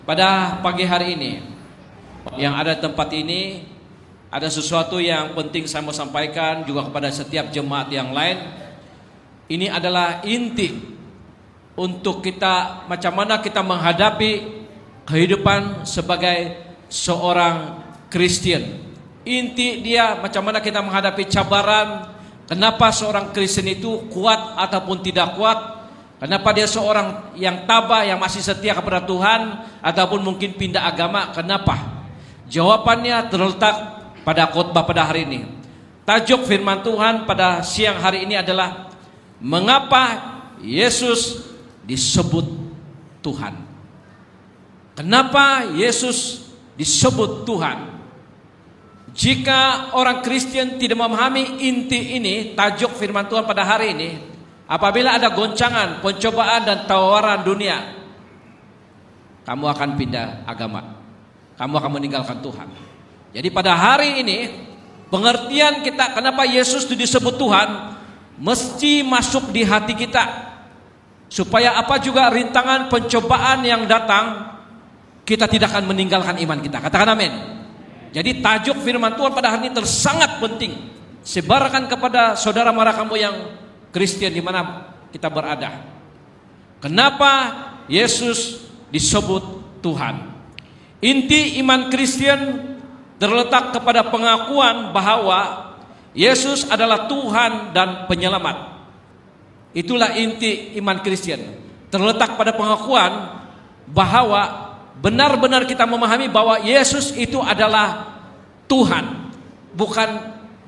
Pada pagi hari ini yang ada di tempat ini, ada sesuatu yang penting saya mau sampaikan juga kepada setiap jemaat yang lain. Ini adalah inti untuk kita, macam mana kita menghadapi kehidupan sebagai seorang Kristen. Inti dia macam mana kita menghadapi cabaran. Kenapa seorang Kristen itu kuat ataupun tidak kuat? Kenapa dia seorang yang tabah, yang masih setia kepada Tuhan, ataupun mungkin pindah agama? Kenapa? Jawabannya terletak pada khotbah pada hari ini. Tajuk firman Tuhan pada siang hari ini adalah mengapa Yesus disebut Tuhan. Kenapa Yesus disebut Tuhan? Jika orang Kristen tidak memahami inti ini, tajuk firman Tuhan pada hari ini, apabila ada goncangan, pencobaan dan tawaran dunia, kamu akan pindah agama. Kamu akan meninggalkan Tuhan. Jadi pada hari ini, pengertian kita kenapa Yesus itu disebut Tuhan mesti masuk di hati kita. Supaya apa juga rintangan pencobaan yang datang, kita tidak akan meninggalkan iman kita. Katakan amin. Jadi tajuk firman Tuhan pada hari ini sangat penting. Sebarkan kepada saudara-mara kamu yang Kristen di mana kita berada. Kenapa Yesus disebut Tuhan? Inti iman Kristen terletak kepada pengakuan bahwa Yesus adalah Tuhan dan penyelamat. Itulah inti iman Kristen. Terletak pada pengakuan bahwa benar-benar kita memahami bahwa Yesus itu adalah Tuhan. Bukan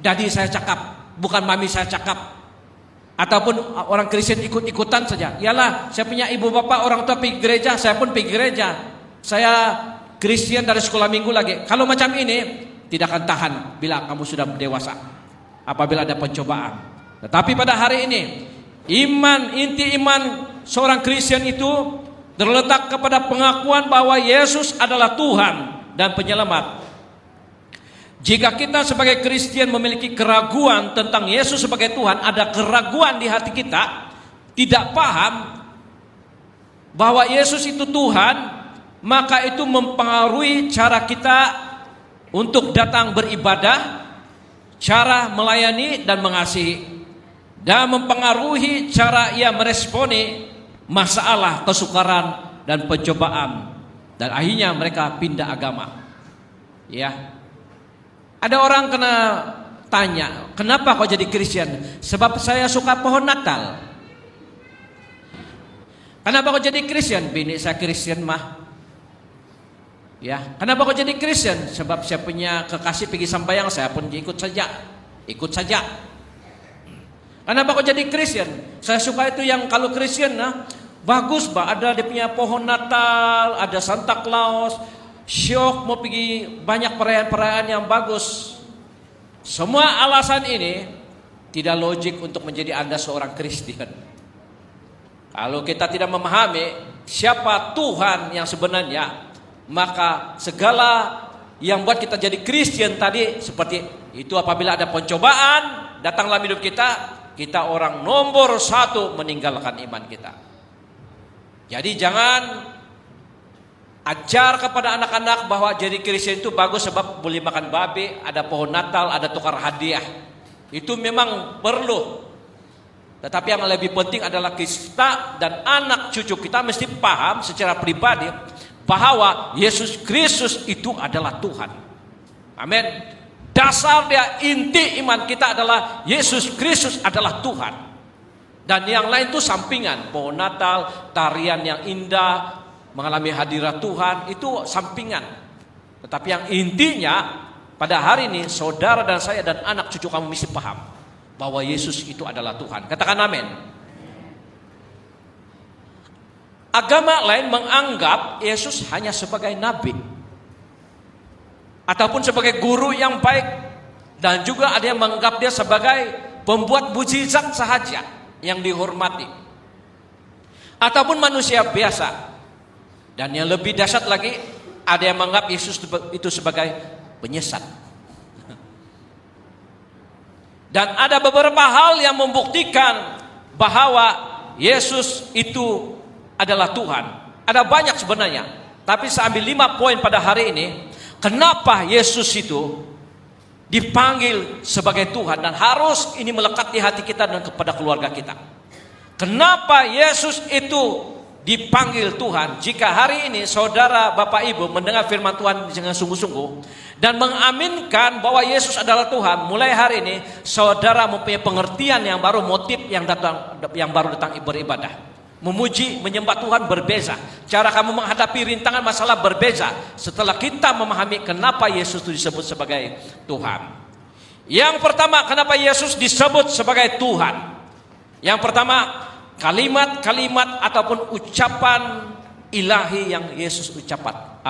dadi saya cakap, bukan mami saya cakap, ataupun orang Kristen ikut-ikutan saja. Yalah, saya punya ibu bapak orang tua pergi gereja, saya pun pergi gereja. Saya Kristen dari sekolah minggu lagi. Kalau macam ini tidak akan tahan bila kamu sudah dewasa, apabila ada pencobaan. Tetapi pada hari ini inti iman seorang Kristen itu terletak kepada pengakuan bahwa Yesus adalah Tuhan dan penyelamat. Jika kita sebagai Kristen memiliki keraguan tentang Yesus sebagai Tuhan, ada keraguan di hati kita, tidak paham bahwa Yesus itu Tuhan, maka itu mempengaruhi cara kita untuk datang beribadah, cara melayani dan mengasihi, dan mempengaruhi cara ia meresponi masalah, kesukaran dan pencobaan, dan akhirnya mereka pindah agama. Ya. Ada orang kena tanya, kenapa kau jadi Kristen? Sebab saya suka pohon Natal. Kenapa kau jadi Kristen? Bini saya Kristen mah. Ya, kenapa kau jadi Kristen? Sebab saya punya kekasih pergi sembahyang, saya pun ikut saja. Ikut saja. Kenapa kau jadi Kristen? Saya suka itu yang kalau Kristen bagus bah, ada dia punya pohon Natal, ada Santa Claus, syok mau pergi banyak perayaan-perayaan yang bagus. Semua alasan ini tidak logik untuk menjadi Anda seorang Kristen. Kalau kita tidak memahami siapa Tuhan yang sebenarnya, maka segala yang buat kita jadi Kristen tadi seperti itu, apabila ada pencobaan datang dalam hidup kita, kita orang nomor satu meninggalkan iman kita. Jadi jangan ajar kepada anak-anak bahwa jadi Kristen itu bagus sebab boleh makan babi, ada pohon Natal, ada tukar hadiah. Itu memang perlu. Tetapi yang lebih penting adalah kita dan anak cucu kita mesti paham secara pribadi bahwa Yesus Kristus itu adalah Tuhan. Amin. Dasar dia, inti iman kita adalah Yesus Kristus adalah Tuhan. Dan yang lain itu sampingan. Pohon Natal, tarian yang indah, mengalami hadirat Tuhan, itu sampingan. Tetapi yang intinya pada hari ini saudara dan saya dan anak cucu kamu mesti paham bahwa Yesus itu adalah Tuhan. Katakan amin. Agama lain menganggap Yesus hanya sebagai nabi ataupun sebagai guru yang baik, dan juga ada yang menganggap dia sebagai pembuat mukjizat sahaja yang dihormati, ataupun manusia biasa. Dan yang lebih dahsyat lagi, ada yang menganggap Yesus itu sebagai penyesat. Dan ada beberapa hal yang membuktikan bahwa Yesus itu adalah Tuhan. Ada banyak sebenarnya. Tapi saya ambil 5 poin pada hari ini. Kenapa Yesus itu dipanggil sebagai Tuhan, dan harus ini melekat di hati kita dan kepada keluarga kita. Kenapa Yesus itu dipanggil Tuhan? Jika hari ini saudara, Bapak, Ibu mendengar firman Tuhan dengan sungguh-sungguh dan mengaminkan bahwa Yesus adalah Tuhan, mulai hari ini saudara mempunyai pengertian yang baru, motif yang baru datang beribadah. Memuji, menyembah Tuhan berbeza. Cara kamu menghadapi rintangan masalah berbeza setelah kita memahami kenapa Yesus itu disebut sebagai Tuhan. Yang pertama, kenapa Yesus disebut sebagai Tuhan? Yang pertama, kalimat-kalimat ataupun ucapan ilahi yang Yesus ucapkan.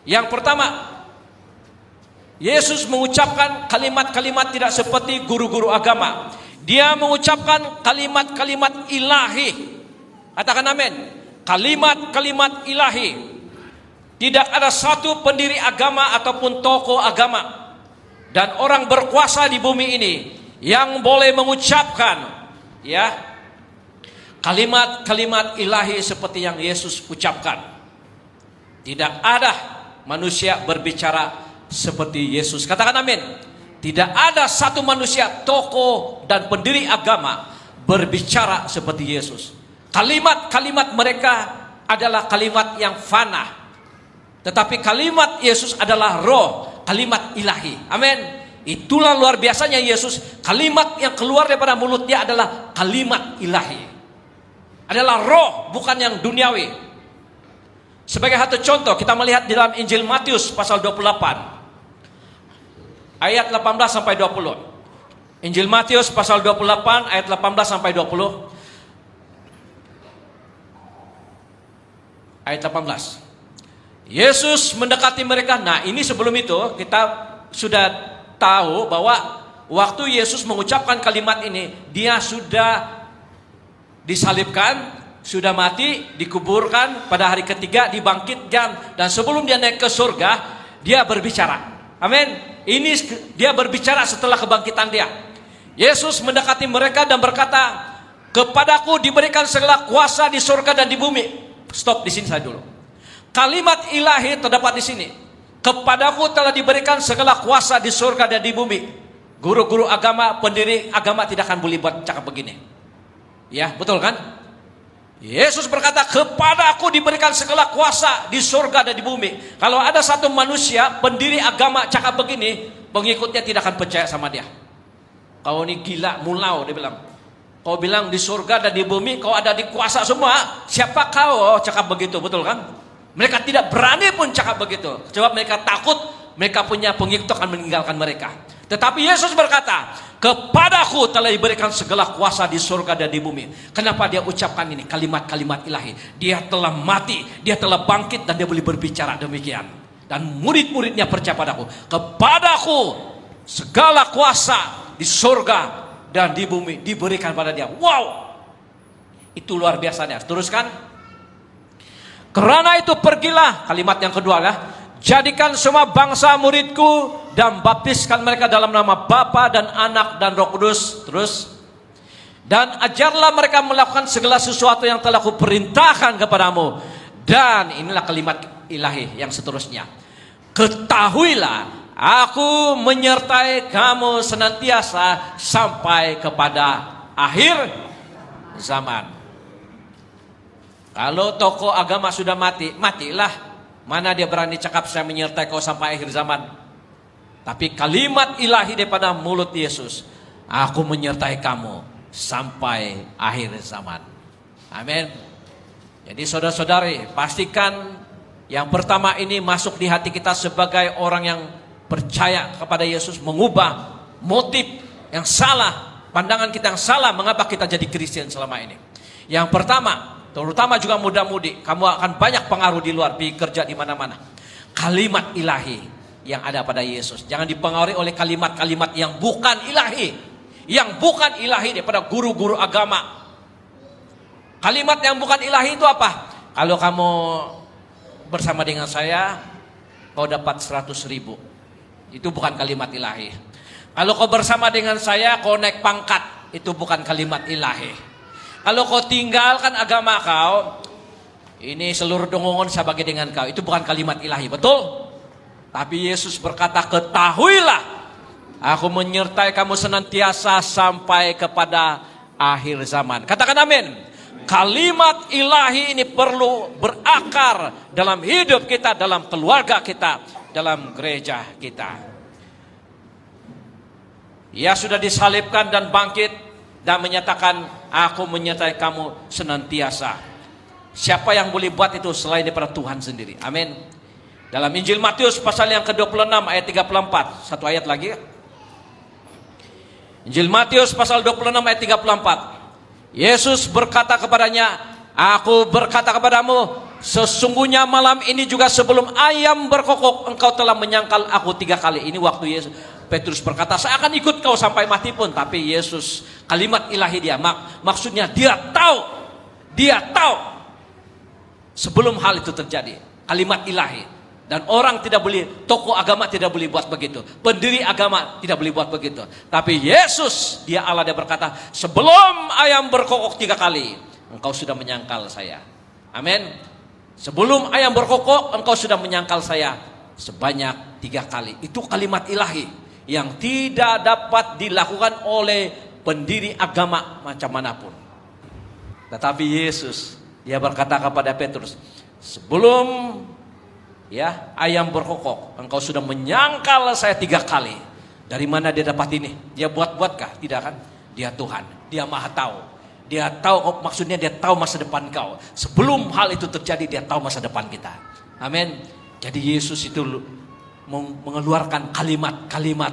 Yang pertama, Yesus mengucapkan kalimat-kalimat tidak seperti guru-guru agama. Dia mengucapkan kalimat-kalimat ilahi. Katakan amin. Kalimat-kalimat ilahi. Tidak ada satu pendiri agama ataupun tokoh agama dan orang berkuasa di bumi ini yang boleh mengucapkan kalimat-kalimat ilahi seperti yang Yesus ucapkan. Tidak ada manusia berbicara seperti Yesus. Katakan amin. Tidak ada satu manusia, tokoh dan pendiri agama berbicara seperti Yesus. Kalimat-kalimat mereka adalah kalimat yang fana. Tetapi kalimat Yesus adalah roh, kalimat ilahi. Amin. Itulah luar biasanya Yesus. Kalimat yang keluar daripada mulutnya adalah kalimat ilahi. Adalah roh, bukan yang duniawi. Sebagai satu contoh, kita melihat di dalam Injil Matius pasal 28. Ayat 18 sampai 20. Injil Matius pasal 28 ayat 18 sampai 20. Ayat 18. Yesus mendekati mereka. Nah, ini sebelum itu kita sudah tahu bahwa waktu Yesus mengucapkan kalimat ini, dia sudah disalibkan, sudah mati, dikuburkan, pada hari ketiga dibangkitkan, dan sebelum dia naik ke surga, dia berbicara. Amin. Ini dia berbicara setelah kebangkitan dia. Yesus mendekati mereka dan berkata, "Kepadaku diberikan segala kuasa di surga dan di bumi." Stop di sini saya dulu. Kalimat ilahi terdapat di sini. Kepadaku telah diberikan segala kuasa di surga dan di bumi. Guru-guru agama, pendiri agama tidak akan boleh buat cakap begini. Ya, betul kan? Yesus berkata, "Kepadaku diberikan segala kuasa di surga dan di bumi." Kalau ada satu manusia, pendiri agama cakap begini, pengikutnya tidak akan percaya sama dia. Kau ini gila, mulau, dia bilang. Kau bilang di surga dan di bumi, kau ada di kuasa semua. Siapa kau cakap begitu, betul kan? Mereka tidak berani pun cakap begitu. Sebab mereka takut, mereka punya pengikut akan meninggalkan mereka. Tetapi Yesus berkata, "Kepadaku telah diberikan segala kuasa di surga dan di bumi." Kenapa dia ucapkan ini? Kalimat-kalimat ilahi. Dia telah mati, dia telah bangkit, dan dia boleh berbicara demikian. Dan murid-muridnya percaya padaku. Kepadaku segala kuasa di surga dan di bumi diberikan pada dia. Wow, itu luar biasanya. Teruskan. "Karena itu pergilah," kalimat yang kedua lah, "jadikan semua bangsa muridku dan baptiskan mereka dalam nama Bapa dan Anak dan Roh Kudus." Terus, "Dan ajarlah mereka melakukan segala sesuatu yang telah kuperintahkan kepadamu." Dan inilah kalimat ilahi yang seterusnya. "Ketahuilah, aku menyertai kamu senantiasa sampai kepada akhir zaman." Kalau tokoh agama sudah mati, matilah. Mana dia berani cakap saya menyertai kau sampai akhir zaman. Tapi kalimat ilahi daripada mulut Yesus, "Aku menyertai kamu sampai akhir zaman." Amin. Jadi saudara-saudari, pastikan yang pertama ini masuk di hati kita sebagai orang yang percaya kepada Yesus, mengubah motif yang salah, pandangan kita yang salah mengapa kita jadi Kristen selama ini. Yang pertama, terutama juga muda-mudi, kamu akan banyak pengaruh di luar, pergi kerja di mana-mana. Kalimat ilahi yang ada pada Yesus. Jangan dipengaruhi oleh kalimat-kalimat yang bukan ilahi. Yang bukan ilahi daripada guru-guru agama. Kalimat yang bukan ilahi itu apa? Kalau kamu bersama dengan saya, kau dapat 100.000. Itu bukan kalimat ilahi. Kalau kau bersama dengan saya, kau naik pangkat. Itu bukan kalimat ilahi. Kalau kau tinggalkan agama kau, Ini seluruh dongongan saya bagi dengan kau. Itu bukan kalimat ilahi, betul? Tapi Yesus berkata, ketahuilah, aku menyertai kamu senantiasa sampai kepada akhir zaman. Katakan amin. Kalimat ilahi ini perlu berakar dalam hidup kita, dalam keluarga kita, dalam gereja kita. Ia sudah disalibkan dan bangkit dan menyatakan, aku menyertai kamu senantiasa. Siapa yang boleh buat itu selain daripada Tuhan sendiri? Amin. Dalam Injil Matius pasal yang ke-26 ayat 34. Satu ayat lagi. Injil Matius pasal 26 ayat 34. Yesus berkata kepadanya, aku berkata kepadamu, sesungguhnya malam ini juga sebelum ayam berkokok, engkau telah menyangkal aku 3 kali. Ini waktu Yesus. Petrus berkata, saya akan ikut kau sampai mati pun. Tapi Yesus, kalimat ilahi dia, maksudnya dia tahu sebelum hal itu terjadi, kalimat ilahi. Dan orang tidak boleh, tokoh agama tidak boleh buat begitu, pendiri agama tidak boleh buat begitu. Tapi Yesus, dia Allah, dia berkata, sebelum ayam berkokok 3 kali, engkau sudah menyangkal saya. Amin. Sebelum ayam berkokok, engkau sudah menyangkal saya sebanyak 3 kali. Itu kalimat ilahi yang tidak dapat dilakukan oleh pendiri agama macam manapun. Tetapi Yesus, dia berkata kepada Petrus, sebelum ayam berkokok, engkau sudah menyangkal saya 3 kali. Dari mana dia dapat ini? Dia buat-buatkah? Tidak kan? Dia Tuhan, dia Maha tahu. Dia tahu, maksudnya dia tahu masa depan kau. Sebelum hal itu terjadi, dia tahu masa depan kita. Amin. Jadi Yesus itu mengeluarkan kalimat-kalimat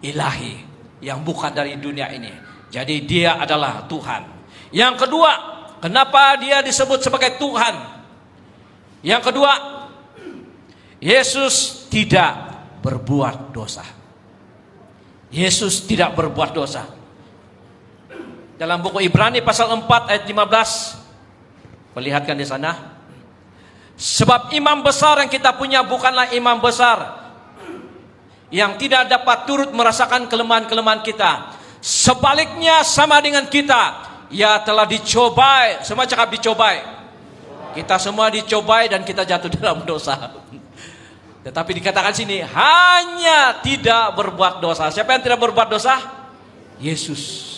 ilahi yang bukan dari dunia ini. Jadi dia adalah Tuhan. Yang kedua, kenapa dia disebut sebagai Tuhan? Yang kedua, Yesus tidak berbuat dosa. Yesus tidak berbuat dosa. Dalam buku Ibrani pasal 4 ayat 15, perlihatkan di sana. Sebab imam besar yang kita punya bukanlah imam besar yang tidak dapat turut merasakan kelemahan-kelemahan kita. Sebaliknya sama dengan kita, ia telah dicobai. Semua cakap dicobai. Kita semua dicobai dan kita jatuh dalam dosa. Tetapi dikatakan sini, hanya tidak berbuat dosa. Siapa yang tidak berbuat dosa? Yesus.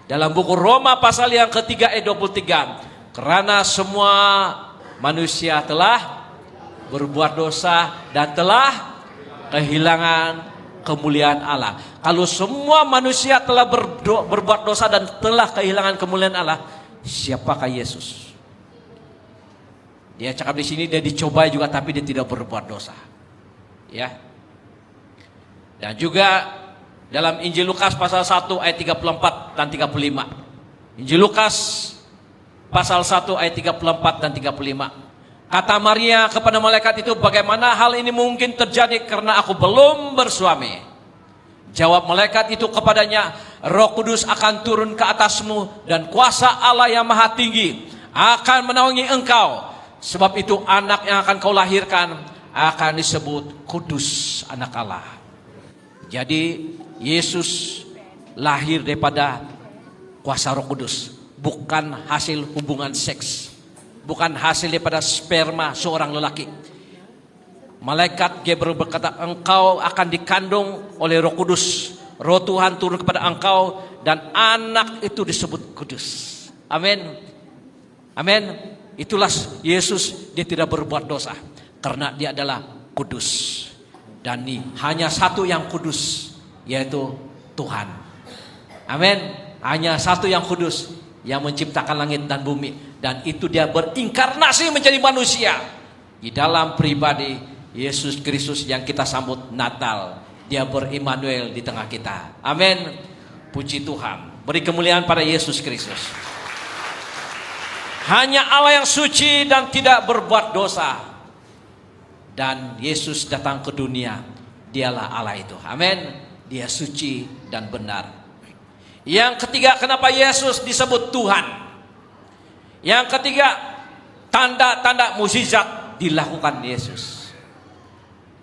Dalam buku Roma pasal yang ketiga ayat 23. Karena semua manusia telah berbuat dosa dan telah kehilangan kemuliaan Allah. Kalau semua manusia telah berbuat dosa dan telah kehilangan kemuliaan Allah, siapakah Yesus? Dia cakap di sini, dia dicobai juga tapi dia tidak berbuat dosa. Ya. Dan juga dalam Injil Lukas pasal 1 ayat 34 dan 35. Injil Lukas pasal 1 ayat 34 dan 35. Kata Maria kepada malaikat itu, bagaimana hal ini mungkin terjadi karena aku belum bersuami? Jawab malaikat itu kepadanya, Roh Kudus akan turun ke atasmu dan kuasa Allah yang Maha Tinggi akan menaungi engkau. Sebab itu anak yang akan kau lahirkan akan disebut kudus, anak Allah. Jadi Yesus lahir daripada kuasa Roh Kudus, bukan hasil hubungan seks, bukan hasil daripada sperma seorang lelaki. Malaikat Gabriel berkata, engkau akan dikandung oleh Roh Kudus, Roh Tuhan turun kepada engkau dan anak itu disebut kudus. Amin. Amin. Itulah Yesus, dia tidak berbuat dosa karena dia adalah kudus. Dan hanya satu yang kudus, yaitu Tuhan. Amin. Hanya satu yang kudus yang menciptakan langit dan bumi, dan itu dia berinkarnasi menjadi manusia di dalam pribadi Yesus Kristus yang kita sambut Natal. Dia ber-Immanuel di tengah kita. Amin. Puji Tuhan. Beri kemuliaan pada Yesus Kristus. Hanya Allah yang suci dan tidak berbuat dosa. Dan Yesus datang ke dunia, dialah Allah itu. Amin. Dia suci dan benar. Yang ketiga, kenapa Yesus disebut Tuhan? Yang ketiga, tanda-tanda mukjizat dilakukan Yesus.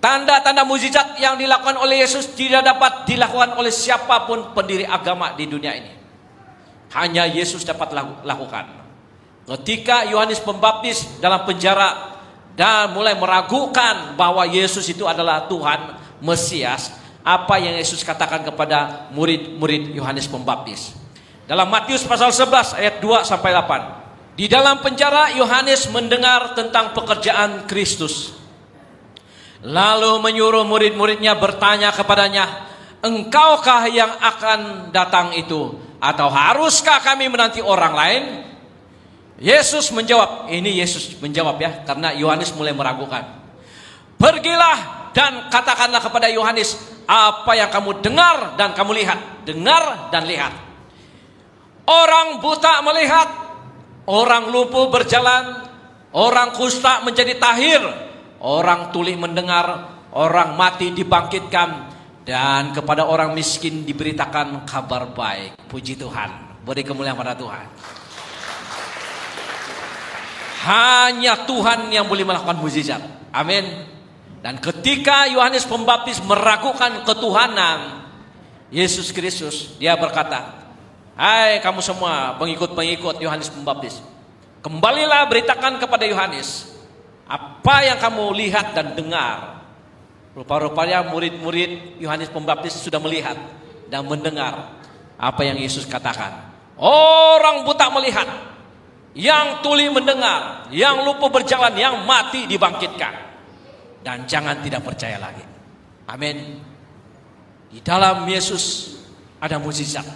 Tanda-tanda mukjizat yang dilakukan oleh Yesus tidak dapat dilakukan oleh siapapun pendiri agama di dunia ini. Hanya Yesus dapat lakukan. Ketika Yohanes Pembaptis dalam penjara dan mulai meragukan bahwa Yesus itu adalah Tuhan, Mesias, apa yang Yesus katakan kepada murid-murid Yohanes Pembaptis? Dalam Matius pasal 11 ayat 2 sampai 8. Di dalam penjara Yohanes mendengar tentang pekerjaan Kristus. Lalu menyuruh murid-muridnya bertanya kepadanya, "Engkaukah yang akan datang itu? Atau haruskah kami menanti orang lain?" Yesus menjawab, ini Yesus menjawab ya, karena Yohanes mulai meragukan. "Pergilah dan katakanlah kepada Yohanes apa yang kamu dengar dan kamu lihat." Dengar dan lihat. Orang buta melihat, orang lumpuh berjalan, orang kusta menjadi tahir, orang tuli mendengar, orang mati dibangkitkan, dan kepada orang miskin diberitakan kabar baik. Puji Tuhan. Beri kemuliaan pada Tuhan. Hanya Tuhan yang boleh melakukan mukjizat. Amin. Dan ketika Yohanes Pembaptis meragukan ketuhanan Yesus Kristus, dia berkata, "Hai kamu semua pengikut-pengikut Yohanes Pembaptis, kembalilah beritakan kepada Yohanes apa yang kamu lihat dan dengar." Rupa-rupanya murid-murid Yohanes Pembaptis sudah melihat dan mendengar apa yang Yesus katakan. Orang buta melihat, yang tuli mendengar, yang lumpuh berjalan, yang mati dibangkitkan. Dan jangan tidak percaya lagi. Amin. Di dalam Yesus ada mukjizat.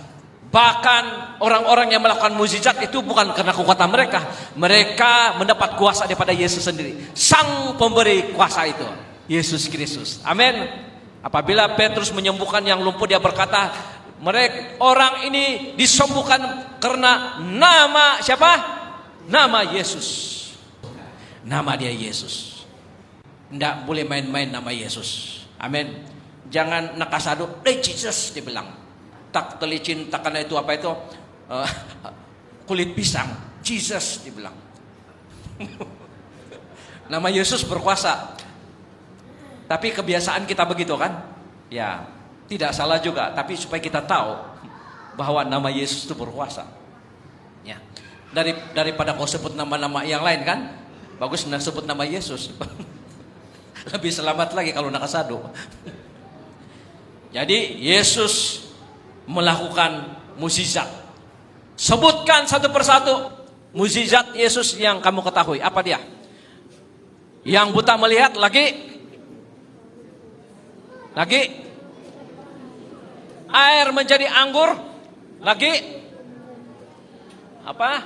Bahkan orang-orang yang melakukan mukjizat itu bukan karena kekuatan mereka. Mereka mendapat kuasa daripada Yesus sendiri. Sang pemberi kuasa itu, Yesus Kristus. Amin. Apabila Petrus menyembuhkan yang lumpuh, dia berkata, mereka orang ini disembuhkan karena nama siapa? Nama Yesus. Nama dia Yesus. Tidak boleh main-main nama Yesus. Amin. Jangan nakasado, Jesus dibilang. Tak telicin, tak karena itu apa itu? Kulit pisang. Jesus dibilang. Nama Yesus berkuasa. Tapi kebiasaan kita begitu kan? Ya, tidak salah juga. Tapi supaya kita tahu bahwa nama Yesus itu berkuasa. Ya. Daripada kau sebut nama-nama yang lain kan, bagus sebut nama Yesus. Lebih selamat lagi kalau nakasado. Jadi Yesus melakukan mukjizat. Sebutkan satu persatu mukjizat Yesus yang kamu ketahui. Apa dia? Yang buta melihat lagi. Air menjadi anggur lagi. Apa?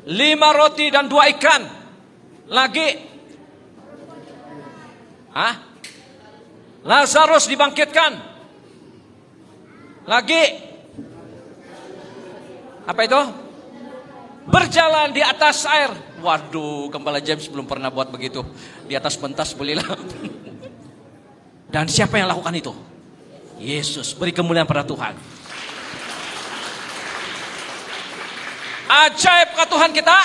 5 roti dan 2 ikan. Lagi. Lazarus dibangkitkan. Lagi. Apa itu? Berjalan di atas air. Waduh, Gembala James belum pernah buat begitu. Di atas pentas bolehlah. Dan siapa yang lakukan itu? Yesus. Beri kemuliaan pada Tuhan. Ajaibkah Tuhan kita?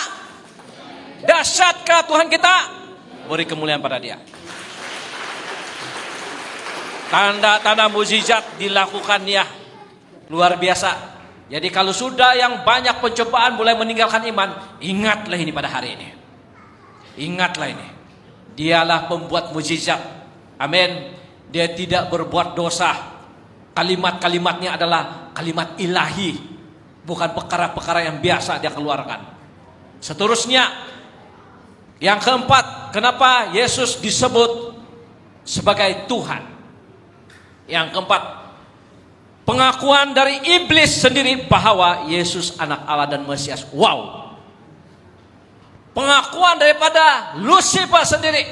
Dahsyatkah Tuhan kita? Beri kemuliaan pada Dia. Tanda-tanda mukjizat dilakukannya luar biasa. Jadi kalau sudah yang banyak pencobaan mulai meninggalkan iman, ingatlah ini pada hari ini. Ingatlah ini. Dialah pembuat mukjizat. Amin. Dia tidak berbuat dosa. Kalimat-kalimatnya adalah kalimat ilahi. Bukan perkara-perkara yang biasa dia keluarkan. Seterusnya, yang keempat, kenapa Yesus disebut sebagai Tuhan? Yang keempat, pengakuan dari iblis sendiri bahwa Yesus anak Allah dan Mesias. Wow. Pengakuan daripada Lucifer sendiri,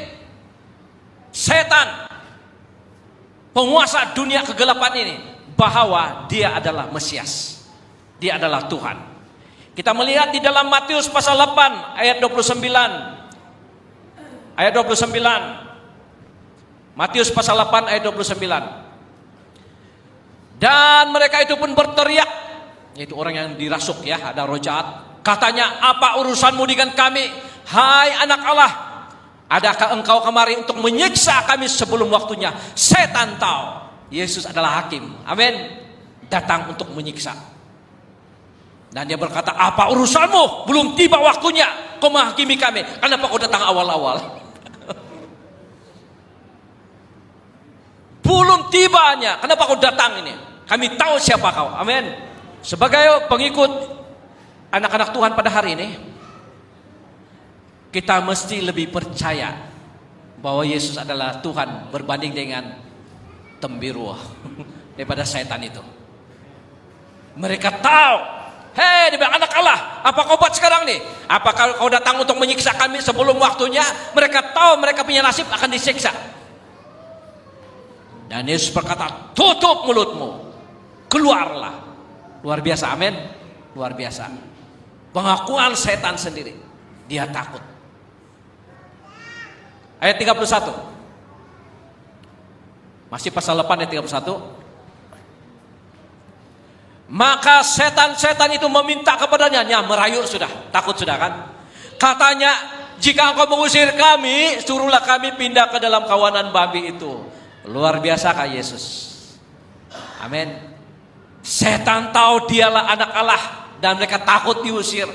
setan, penguasa dunia kegelapan ini, bahwa dia adalah Mesias. Dia adalah Tuhan. Kita melihat di dalam Matius pasal 8 ayat 29. Ayat 29. Matius pasal 8 ayat 29. Dan mereka itu pun berteriak, yaitu orang yang dirasuk ya, ada roh jahat. Katanya, "Apa urusanmu dengan kami, hai anak Allah? Adakah engkau kemari untuk menyiksa kami sebelum waktunya?" Setan tahu Yesus adalah hakim. Amin. Datang untuk menyiksa. Dan dia berkata, apa urusanmu? Belum tiba waktunya kau menghakimi kami. Kenapa kau datang awal-awal? Belum tibanya. Kenapa kau datang ini? Kami tahu siapa kau. Amin. Sebagai pengikut anak-anak Tuhan pada hari ini, kita mesti lebih percaya bahwa Yesus adalah Tuhan berbanding dengan tembiru daripada setan itu. Mereka tahu, hei, dia bilang, anak Allah, apa kau buat sekarang nih? Apakah kau datang untuk menyiksa kami sebelum waktunya? Mereka tahu mereka punya nasib akan disiksa. Dan Yesus berkata, tutup mulutmu, keluarlah. Luar biasa, amin. Luar biasa. Pengakuan setan sendiri, dia takut. Ayat 31. Masih pasal 8 ayat 31. Maka setan-setan itu meminta kepadanya, merayu sudah, takut sudah kan. Katanya, jika engkau mengusir kami, suruhlah kami pindah ke dalam kawanan babi itu. Luar biasa Kak Yesus. Amin. Setan tahu dialah anak Allah dan mereka takut diusir.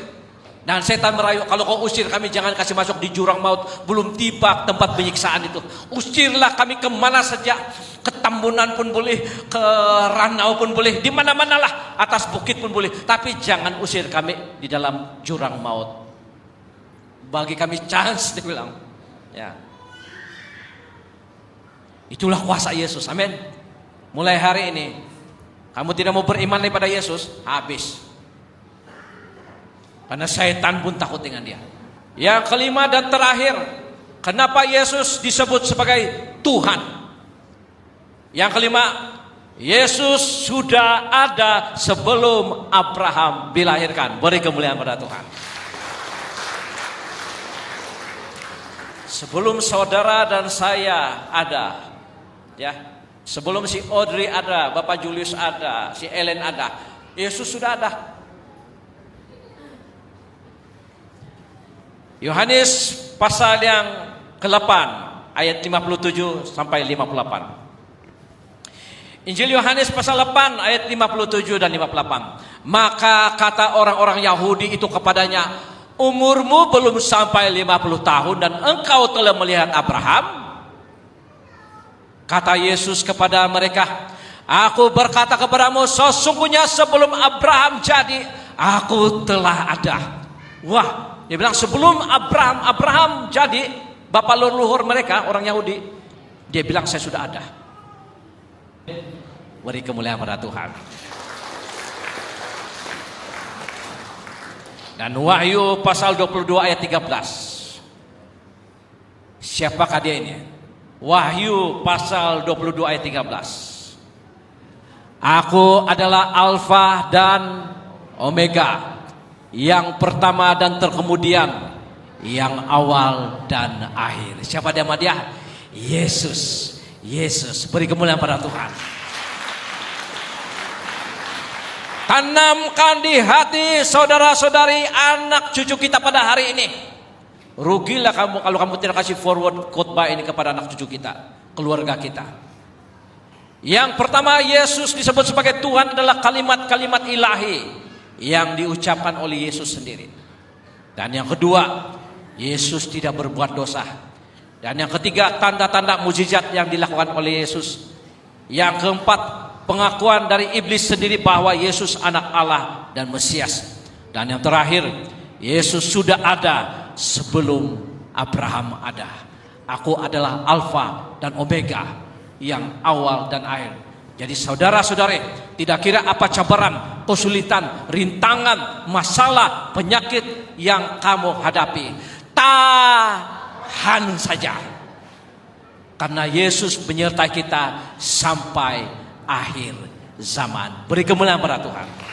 Dan setan merayu, kalau kau usir kami jangan kasih masuk di jurang maut, belum tiba tempat penyiksaan itu. Usirlah kami kemana saja, ke Tambunan pun boleh, ke Ranau pun boleh, di mana-mana lah, atas bukit pun boleh. Tapi jangan usir kami di dalam jurang maut. Bagi kami chance, dia bilang. Ya. Itulah kuasa Yesus, amin. Mulai hari ini, kamu tidak mau beriman daripada Yesus, habis. Karena setan pun takut dengan dia. Yang kelima dan terakhir, kenapa Yesus disebut sebagai Tuhan? Yang kelima, Yesus sudah ada sebelum Abraham dilahirkan. Beri kemuliaan pada Tuhan. Sebelum saudara dan saya ada, ya, sebelum si Audrey ada, Bapak Julius ada, si Ellen ada, Yesus sudah ada. Yohanes pasal yang ke-8 ayat 57 sampai 58. Injil Yohanes pasal 8 ayat 57 dan 58. Maka kata orang-orang Yahudi itu kepadanya, umurmu belum sampai 50 tahun dan engkau telah melihat Abraham? Kata Yesus kepada mereka, aku berkata kepadamu, sesungguhnya sebelum Abraham jadi, aku telah ada. Wah, dia bilang sebelum Abraham jadi, bapak leluhur mereka, orang Yahudi, dia bilang saya sudah ada. Beri kemuliaan pada Tuhan. Dan Wahyu pasal 22 ayat 13. Siapakah dia ini? Wahyu pasal 22 ayat 13. Aku adalah Alfa dan Omega, yang pertama dan terkemudian, yang awal dan akhir. Siapa nama dia? Yesus. Yesus. Beri kemuliaan pada Tuhan. Tanamkan di hati saudara-saudari, anak cucu kita pada hari ini. Rugilah kamu kalau kamu tidak kasih forward khotbah ini kepada anak cucu kita, keluarga kita. Yang pertama, Yesus disebut sebagai Tuhan adalah kalimat-kalimat ilahi yang diucapkan oleh Yesus sendiri. Dan yang kedua, Yesus tidak berbuat dosa. Dan yang ketiga, tanda-tanda mukjizat yang dilakukan oleh Yesus. Yang keempat, pengakuan dari iblis sendiri bahwa Yesus anak Allah dan Mesias. Dan yang terakhir, Yesus sudah ada sebelum Abraham ada. Aku adalah Alfa dan Omega, yang awal dan akhir. Jadi saudara-saudari, tidak kira apa cabaran, kesulitan, rintangan, masalah, penyakit yang kamu hadapi, tahan saja. Karena Yesus menyertai kita sampai akhir zaman. Beri kemuliaan pada Tuhan.